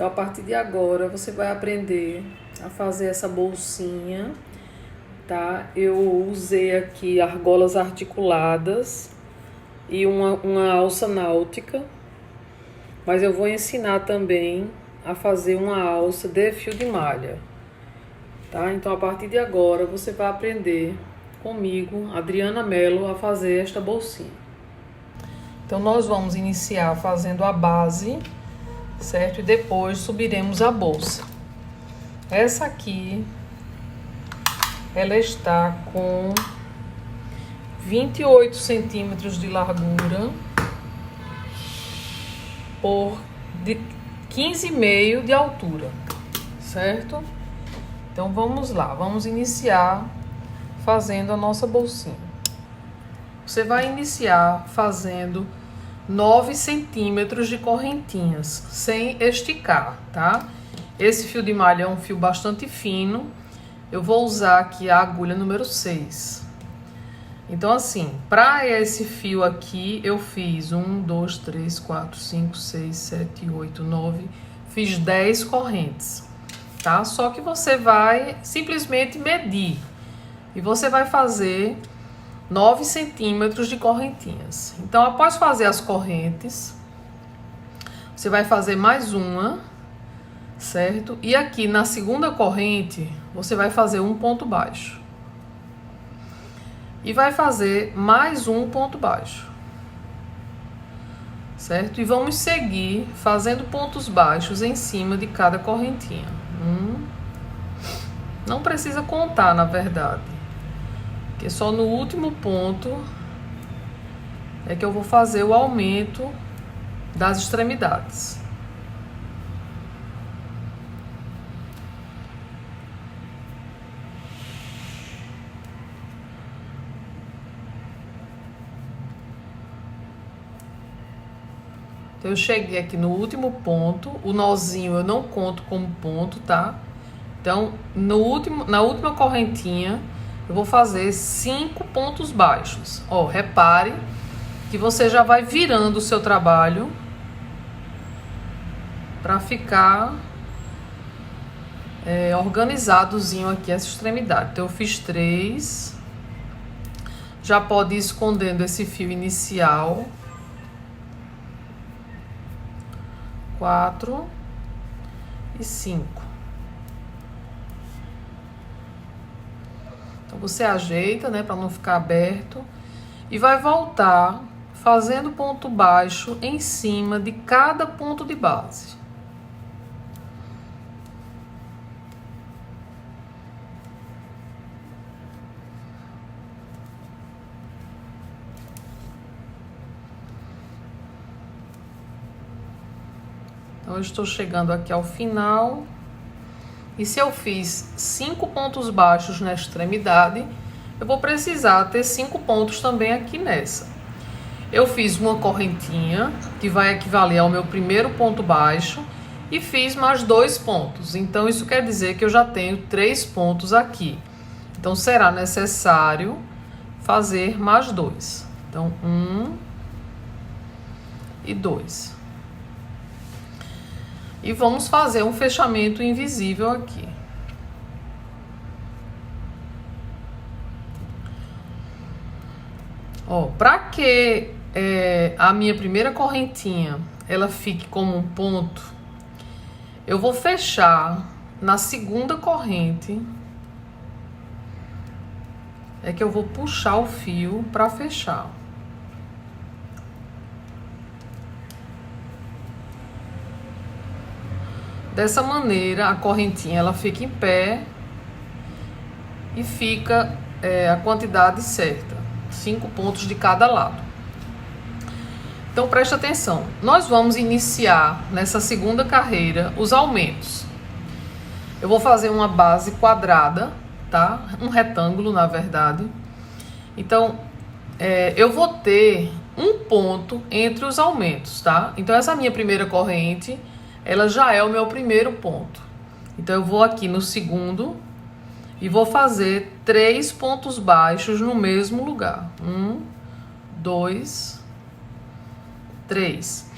Então, a partir de agora, você vai aprender a fazer essa bolsinha, tá? Eu usei aqui argolas articuladas e uma alça náutica, mas eu vou ensinar também a fazer uma alça de fio de malha, tá? Então, a partir de agora, você vai aprender comigo, Adriana Mello, a fazer esta bolsinha. Então, nós vamos iniciar fazendo a base, certo? E depois subiremos a bolsa. Essa aqui, ela está com 28 centímetros de largura por 15,5 de altura, certo? Então, vamos lá, vamos iniciar fazendo a nossa bolsinha. Você vai iniciar fazendo 9 centímetros de correntinhas, sem esticar, tá? Esse fio de malha é um fio bastante fino. Eu vou usar aqui a agulha número 6. Então, assim, para esse fio aqui, eu fiz 1, 2, 3, 4, 5, 6, 7, 8, 9. Fiz 10 correntes, tá? Só que você vai simplesmente medir. E você vai fazer 9 centímetros de correntinhas. Então, após fazer as correntes, você vai fazer mais uma, certo? E aqui na segunda corrente, você vai fazer um ponto baixo. E vai fazer mais um ponto baixo, certo? E vamos seguir fazendo pontos baixos em cima de cada correntinha. Não precisa contar, na verdade. Porque só no último ponto é que eu vou fazer o aumento das extremidades. Então, eu cheguei aqui no último ponto. O nozinho eu não conto como ponto, tá? Então, na última correntinha, eu vou fazer 5 pontos baixos. Ó, repare que você já vai virando o seu trabalho para ficar organizadozinho aqui essa extremidade. Então, eu fiz 3. Já pode ir escondendo esse fio inicial. 4 e 5. Então, você ajeita, né, para não ficar aberto. E vai voltar fazendo ponto baixo em cima de cada ponto de base. Então, eu estou chegando aqui ao final. E se eu fiz 5 pontos baixos na extremidade, eu vou precisar ter 5 pontos também aqui nessa. Eu fiz uma correntinha, que vai equivaler ao meu primeiro ponto baixo, e fiz mais 2 pontos. Então, isso quer dizer que eu já tenho 3 pontos aqui. Então, será necessário fazer mais 2. Então, 1 e 2. E vamos fazer um fechamento invisível aqui. Ó, para que a minha primeira correntinha ela fique como um ponto, eu vou fechar na segunda corrente. É que eu vou puxar o fio para fechar. Dessa maneira, a correntinha ela fica em pé e fica a quantidade certa, 5 pontos de cada lado. Então, preste atenção. Nós vamos iniciar nessa segunda carreira os aumentos. Eu vou fazer uma base quadrada, tá? Um retângulo, na verdade. Então, eu vou ter um ponto entre os aumentos, tá? Então, essa minha primeira corrente, ela já é o meu primeiro ponto. Então, eu vou aqui no segundo e vou fazer 3 pontos baixos no mesmo lugar. 1, 2, 3.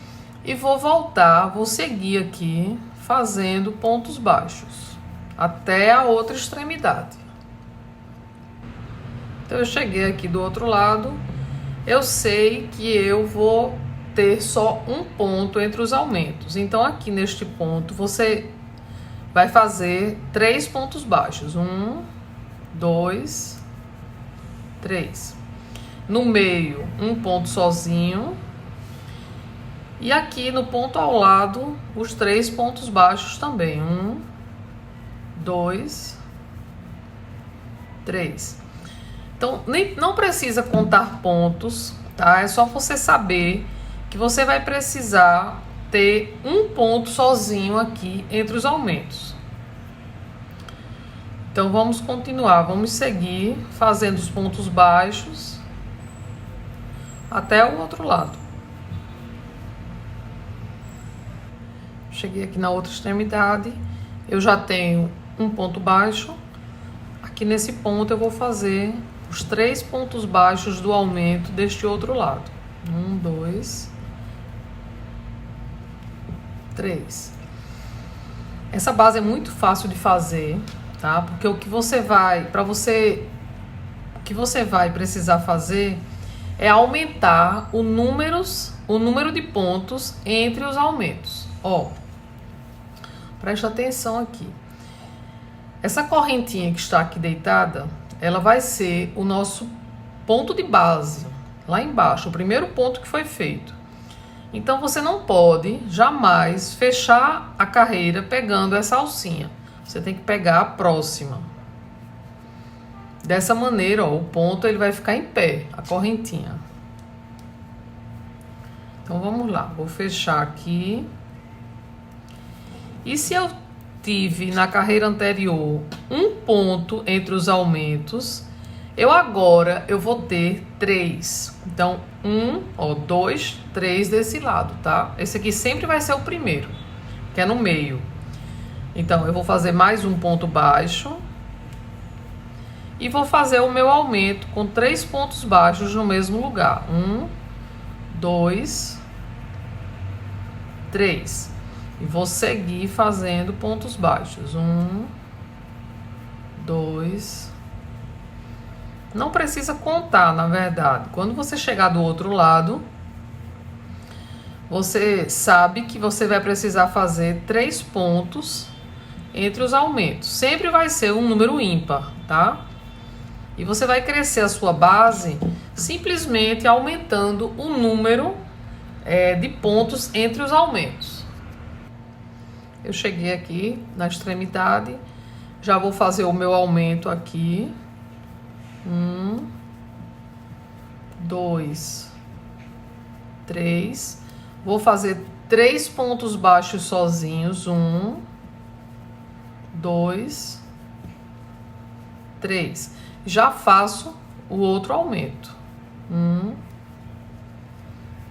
E vou voltar, vou seguir aqui fazendo pontos baixos até a outra extremidade. Então eu cheguei aqui do outro lado, eu sei que eu vou ter só um ponto entre os aumentos. Então aqui neste ponto você vai fazer 3 pontos baixos. 1, 2, 3. No meio, um ponto sozinho. E aqui no ponto ao lado, os 3 pontos baixos também. 1, 2, 3. Então, não precisa contar pontos, tá? É só você saber que você vai precisar ter um ponto sozinho aqui entre os aumentos. Então, vamos continuar. Vamos seguir fazendo os pontos baixos até o outro lado. Cheguei aqui na outra extremidade, eu já tenho um ponto baixo. Aqui nesse ponto eu vou fazer os 3 pontos baixos do aumento deste outro lado. 1, 2, 3. Essa base é muito fácil de fazer, tá? Porque o que você vai precisar fazer é aumentar o número de pontos entre os aumentos. Ó, presta atenção aqui. Essa correntinha que está aqui deitada, ela vai ser o nosso ponto de base, lá embaixo, o primeiro ponto que foi feito. Então, você não pode jamais fechar a carreira pegando essa alcinha. Você tem que pegar a próxima. Dessa maneira, ó, o ponto ele vai ficar em pé, a correntinha. Então, vamos lá. Vou fechar aqui. E se eu tive na carreira anterior um ponto entre os aumentos, agora eu vou ter 3. Então, 1, 2, 3 desse lado, tá? Esse aqui sempre vai ser o primeiro, que é no meio. Então, eu vou fazer mais um ponto baixo. E vou fazer o meu aumento com 3 pontos baixos no mesmo lugar. 1, 2, 3. E vou seguir fazendo pontos baixos. 1, 2. Não precisa contar, na verdade. Quando você chegar do outro lado, você sabe que você vai precisar fazer 3 pontos entre os aumentos. Sempre vai ser um número ímpar, tá? E você vai crescer a sua base simplesmente aumentando o número de pontos entre os aumentos. Eu cheguei aqui na extremidade, já vou fazer o meu aumento aqui. 1, 2, 3. Vou fazer 3 pontos baixos sozinhos. 1, 2, 3. Já faço o outro aumento. 1,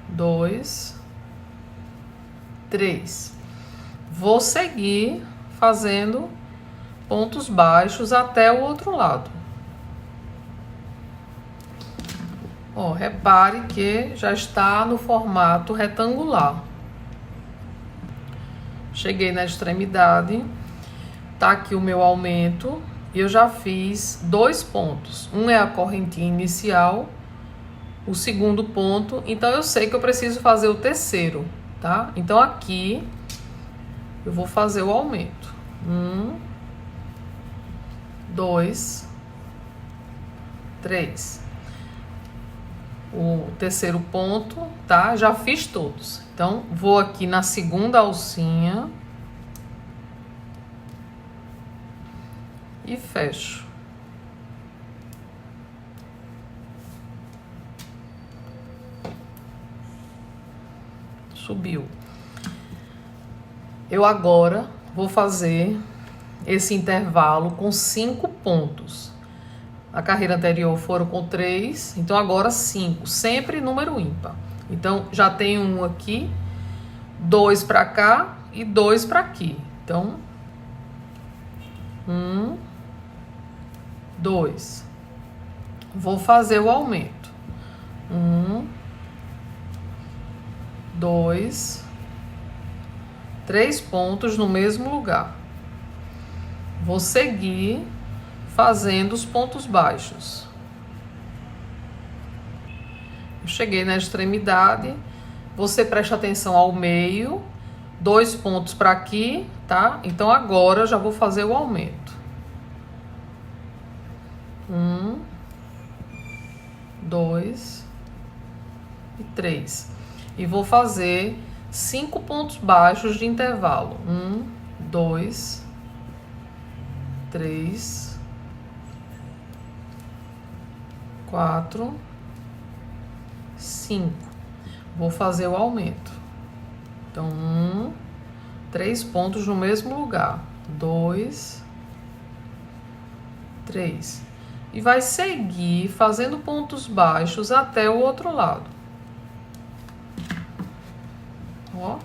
2, 3. Vou seguir fazendo pontos baixos até o outro lado. Ó, repare que já está no formato retangular. Cheguei na extremidade, tá aqui o meu aumento e eu já fiz 2 pontos. Um é a correntinha inicial, o segundo ponto, então eu sei que eu preciso fazer o terceiro, tá? Então aqui eu vou fazer o aumento. 1, 2, 3. O terceiro ponto, tá? Já fiz todos. Então, vou aqui na segunda alcinha e fecho. Subiu. Eu agora vou fazer esse intervalo com 5 pontos. A carreira anterior foram com 3, então agora 5, sempre número ímpar. Então, já tenho um aqui, 2 para cá e 2 para aqui. Então, 1, 2. Vou fazer o aumento. 1, 2, 3 pontos no mesmo lugar. Vou seguir fazendo os pontos baixos. Eu cheguei na extremidade, você presta atenção ao meio, 2 pontos para aqui, tá? Então agora eu já vou fazer o aumento. 1, 2 e 3. E vou fazer 5 pontos baixos de intervalo. 1, 2, 3, 4, 5. Vou fazer o aumento. Então, 3 pontos no mesmo lugar. 2, 3. E vai seguir fazendo pontos baixos até o outro lado. Ó.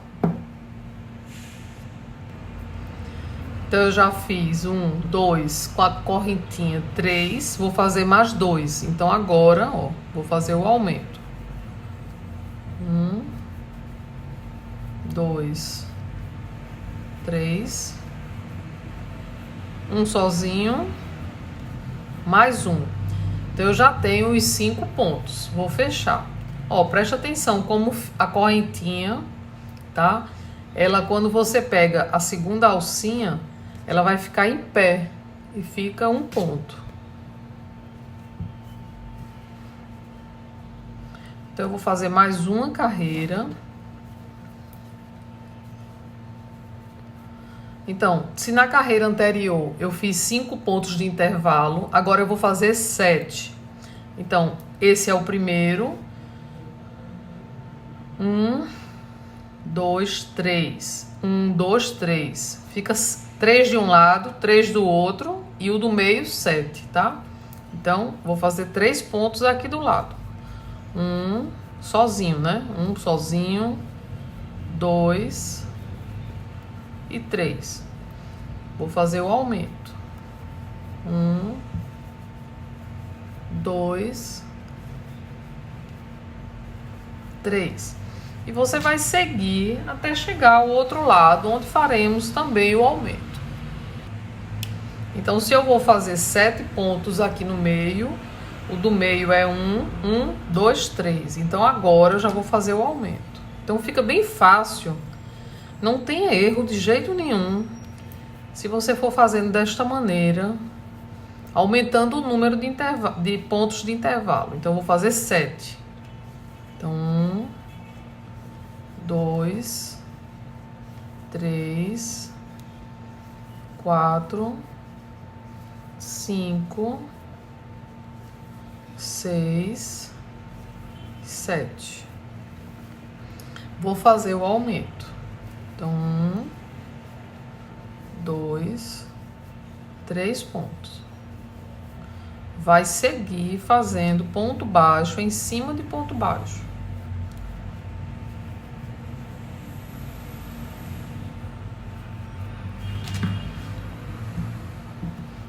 Então, eu já fiz 1, 2, 4 correntinhas, 3. Vou fazer mais 2. Então, agora, ó, vou fazer o aumento. 1, 2, 3. Um sozinho. Mais um. Então, eu já tenho os 5 pontos. Vou fechar. Ó, presta atenção como a correntinha, tá? Ela, quando você pega a segunda alcinha, ela vai ficar em pé e fica um ponto. Então, eu vou fazer mais uma carreira. Então, se na carreira anterior eu fiz 5 pontos de intervalo, agora eu vou fazer 7. Então, esse é o primeiro. 1, 2, 3. 1, 2, 3. Fica 3 de um lado, 3 do outro e o do meio 7, tá? Então, vou fazer 3 pontos aqui do lado. 1 sozinho, né? 1 sozinho, 2 e 3. Vou fazer o aumento. 1, 2, 3. E você vai seguir até chegar ao outro lado, onde faremos também o aumento. Então, se eu vou fazer 7 pontos aqui no meio, o do meio é 1, 2, 3. Então, agora eu já vou fazer o aumento. Então, fica bem fácil. Não tem erro de jeito nenhum. Se você for fazendo desta maneira, aumentando o número de pontos de intervalo. Então, eu vou fazer 7. Então, 1, 2, 3, 4, 5, 6, 7. Vou fazer o aumento. Então, 1, 2, 3 pontos. Vai seguir fazendo ponto baixo em cima de ponto baixo.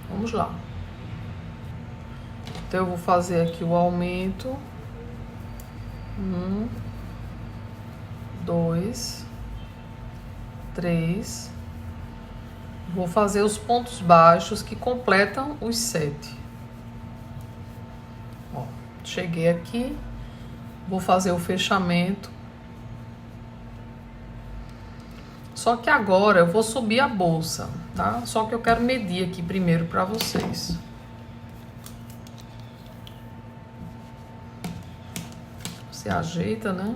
Vamos lá. Então, eu vou fazer aqui o aumento. 1, 2, 3. Vou fazer os pontos baixos que completam os 7. Ó, cheguei aqui. Vou fazer o fechamento. Só que agora eu vou subir a bolsa, tá? Só que eu quero medir aqui primeiro para vocês. Você ajeita, né?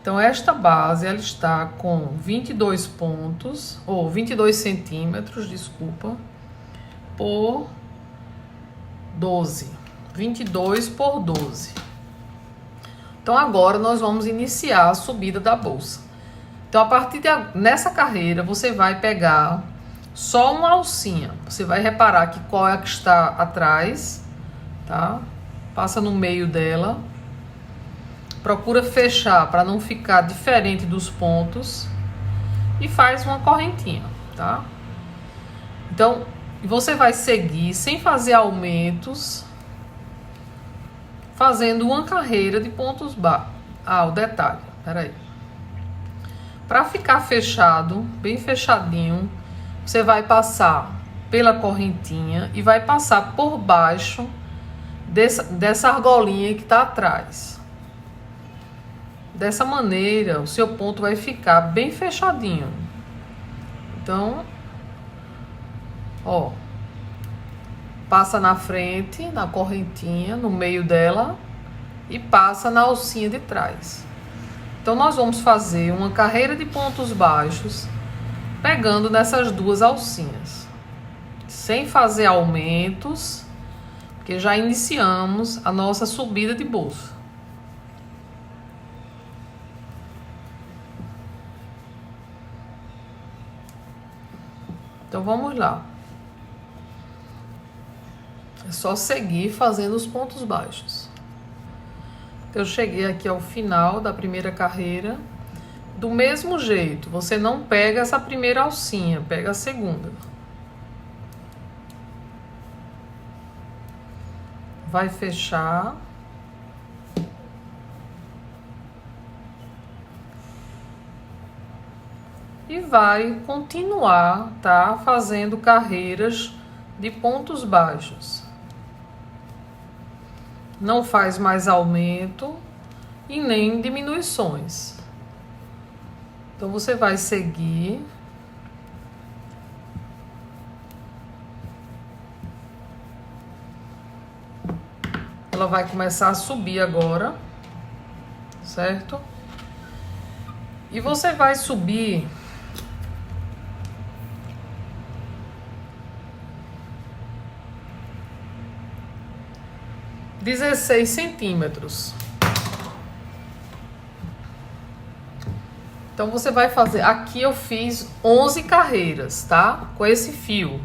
Então, esta base, ela está com 22 pontos, ou 22 centímetros, desculpa, por 12. 22 por 12. Então, agora nós vamos iniciar a subida da bolsa. Então, a partir nessa carreira, você vai pegar só uma alcinha. Você vai reparar que qual é a que está atrás, tá? Passa no meio dela. Procura fechar para não ficar diferente dos pontos. E faz uma correntinha, tá? Então, você vai seguir sem fazer aumentos, fazendo uma carreira de pontos baixos. Ah, o detalhe, peraí. Para ficar fechado, bem fechadinho, você vai passar pela correntinha e vai passar por baixo dessa argolinha que tá atrás. Dessa maneira, o seu ponto vai ficar bem fechadinho. Então, ó, passa na frente, na correntinha, no meio dela e passa na alcinha de trás. Então, nós vamos fazer uma carreira de pontos baixos, pegando nessas duas alcinhas, sem fazer aumentos, porque já iniciamos a nossa subida de bolsa. Então, vamos lá. É só seguir fazendo os pontos baixos. Eu cheguei aqui ao final da primeira carreira. Do mesmo jeito, você não pega essa primeira alcinha, pega a segunda. Vai fechar. E vai continuar, tá? Fazendo carreiras de pontos baixos. Não faz mais aumento e nem diminuições. Então, você vai seguir. Ela vai começar a subir agora, certo? E você vai subir centímetros. Então, você vai fazer... Aqui eu fiz 11 carreiras, tá? Com esse fio.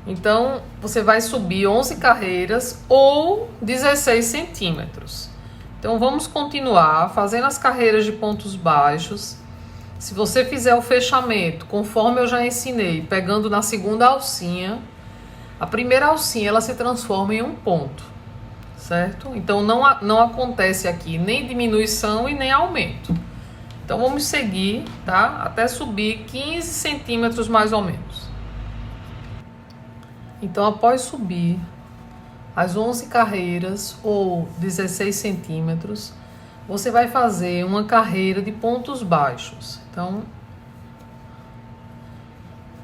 Então, você vai subir 11 carreiras ou 16 centímetros. Então, vamos continuar fazendo as carreiras de pontos baixos. Se você fizer o fechamento, conforme eu já ensinei, pegando na segunda alcinha, a primeira alcinha, ela se transforma em um ponto, certo? Então, não acontece aqui nem diminuição e nem aumento. Então, vamos seguir, tá? Até subir 15 centímetros mais ou menos. Então, após subir as 11 carreiras ou 16 centímetros, você vai fazer uma carreira de pontos baixos. Então,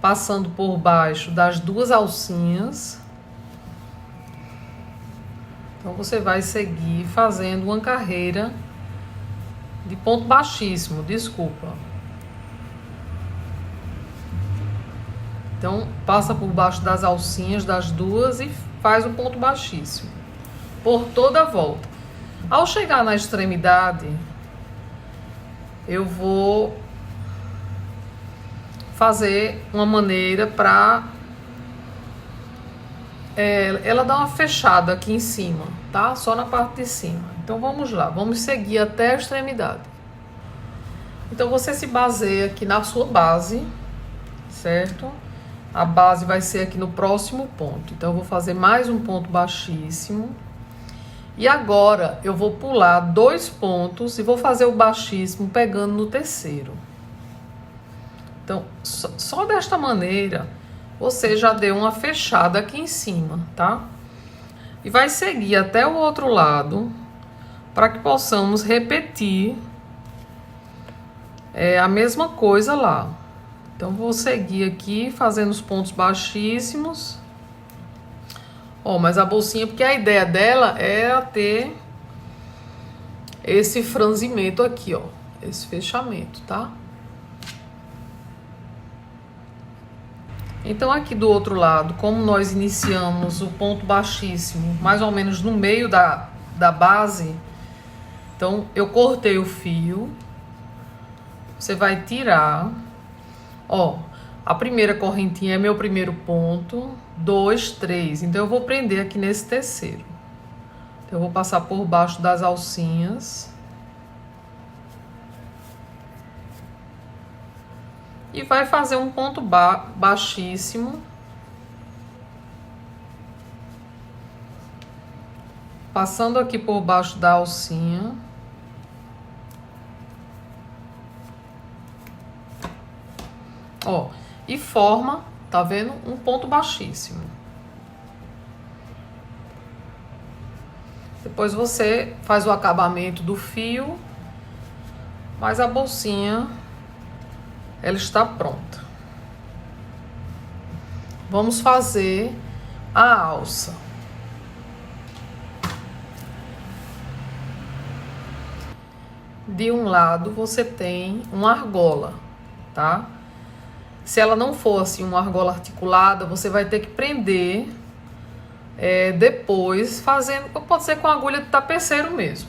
passando por baixo das duas alcinhas. Então, você vai seguir fazendo uma carreira de ponto baixíssimo, desculpa. Então, passa por baixo das alcinhas das duas e faz o ponto baixíssimo por toda a volta. Ao chegar na extremidade, eu vou fazer uma maneira para ela dar uma fechada aqui em cima, tá? Só na parte de cima. Então, vamos lá. Vamos seguir até a extremidade. Então, você se baseia aqui na sua base, certo? A base vai ser aqui no próximo ponto. Então, eu vou fazer mais um ponto baixíssimo. E agora, eu vou pular 2 pontos e vou fazer o baixíssimo pegando no terceiro. Então, só desta maneira, você já deu uma fechada aqui em cima, tá? E vai seguir até o outro lado, para que possamos repetir a mesma coisa lá. Então, vou seguir aqui, fazendo os pontos baixíssimos. Ó, mas a bolsinha, porque a ideia dela é ter esse franzimento aqui, ó. Esse fechamento, tá? Então, aqui do outro lado, como nós iniciamos o ponto baixíssimo, mais ou menos no meio da base, então, eu cortei o fio. Você vai tirar... Ó, a primeira correntinha é meu primeiro ponto, 2, 3. Então, eu vou prender aqui nesse terceiro. Então, eu vou passar por baixo das alcinhas. E vai fazer um ponto baixíssimo. Passando aqui por baixo da alcinha. Ó, e forma, tá vendo? Um ponto baixíssimo. Depois você faz o acabamento do fio, mas a bolsinha, ela está pronta. Vamos fazer a alça. De um lado você tem uma argola, tá? Se ela não for assim uma argola articulada, você vai ter que prender depois, fazendo, pode ser com agulha de tapeceiro mesmo.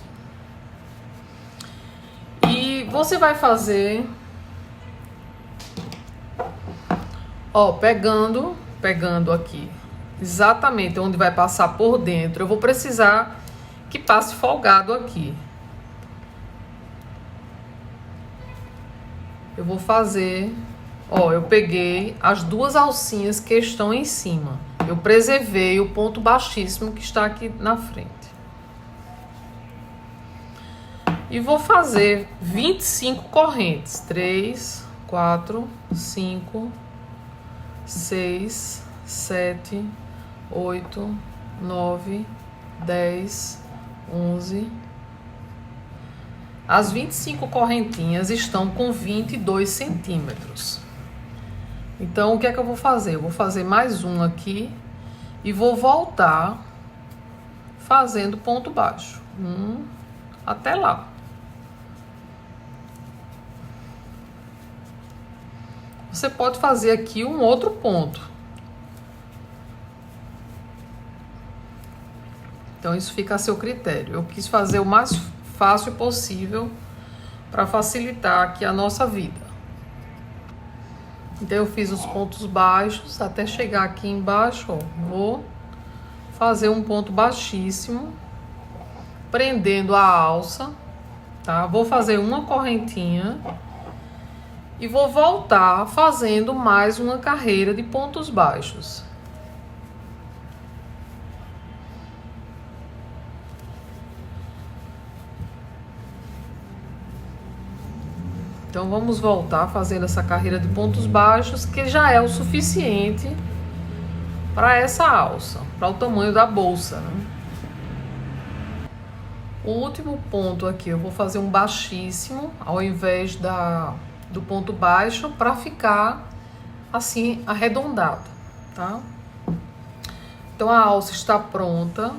E você vai fazer, ó, pegando aqui, exatamente onde vai passar por dentro. Eu vou precisar que passe folgado aqui. Eu vou fazer, ó, eu peguei as duas alcinhas que estão em cima. Eu preservei o ponto baixíssimo que está aqui na frente. E vou fazer 25 correntes. 3, 4, 5, 6, 7, 8, 9, 10, 11. As 25 correntinhas estão com 22 centímetros. Então, o que é que eu vou fazer? Eu vou fazer mais um aqui e vou voltar fazendo ponto baixo. Até lá. Você pode fazer aqui um outro ponto. Então, isso fica a seu critério. Eu quis fazer o mais fácil possível para facilitar aqui a nossa vida. Então eu fiz os pontos baixos até chegar aqui embaixo, ó, vou fazer um ponto baixíssimo, prendendo a alça, tá? Vou fazer uma correntinha e vou voltar fazendo mais uma carreira de pontos baixos. Então, vamos voltar fazendo essa carreira de pontos baixos, que já é o suficiente para essa alça, para o tamanho da bolsa, né? O último ponto aqui, eu vou fazer um baixíssimo, ao invés do ponto baixo, para ficar assim, arredondado, tá? Então, a alça está pronta.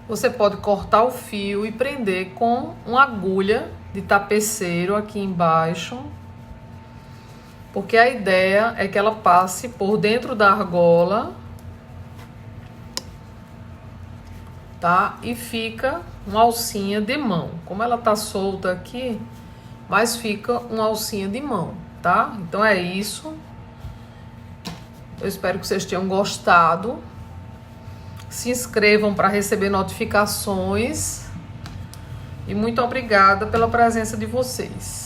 Você pode cortar o fio e prender com uma agulha de tapeceiro aqui embaixo, porque a ideia é que ela passe por dentro da argola, tá? E fica uma alcinha de mão. Como ela tá solta aqui, mas fica uma alcinha de mão, tá? Então é isso. Eu espero que vocês tenham gostado. Se inscrevam para receber notificações. E muito obrigada pela presença de vocês.